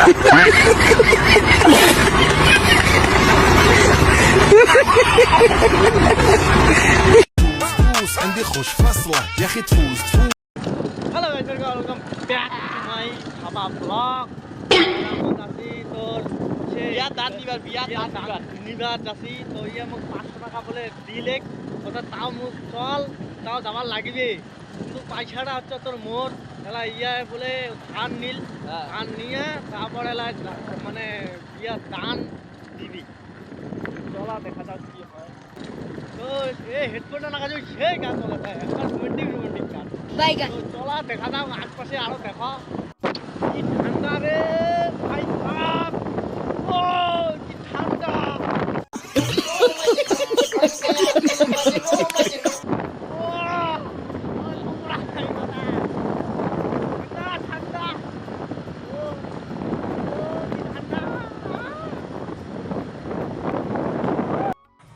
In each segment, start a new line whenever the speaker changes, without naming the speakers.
تفوز عندي خوش فصلة يا اخي تفوز
Hello guys, welcome back to my Haba vlog. বিয়া দাঁত নিবার যাচ্ছি তো ইয়ে মোক 500 টাকা বলে দিলে কথা তাও মোক চল তাও যাবার লাগবে কিন্তু পয়সাটা হচ্ছে তোর মোর এলা ইয়া বলে ধান নিল ধান নিয়ে তারপর এলা মানে ইয়া দান দিবি চলা দেখা যাক কি হয় তো এই হেডফোনটা লাগা যাবে সেই গান চলে একটা রোমান্টিক গান তো চলা দেখা যাক আশপাশে আরো দেখো কি ঠান্ডা রে ভাই বাপ ও কি ঠান্ডা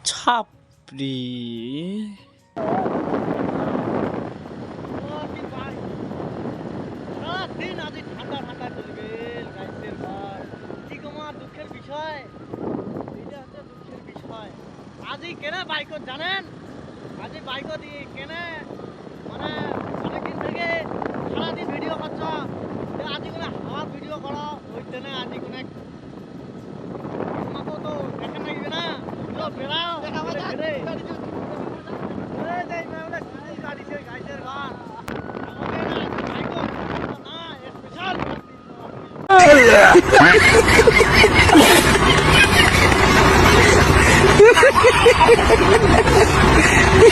ছাপড়ি
দিন আজি ঠান্ডা ঠান্ডা চলবে গাইছের ভাই কি তোমার দুঃখের বিষয় এটা হচ্ছে দুঃখের বিষয় আজি কেনে বাইকত জানেন আজি বাইকত কেনে মানে অনেকদিন থেকে সারাদিন ভিডিও করছ আজি কোনে হাওয়া ভিডিও করো হইতে না আজি কোনে আমাকে তো দেখেন লাগবে না তো বেড়াও দেখাবো গাড়িছে গাইছের ঘর
Yeah.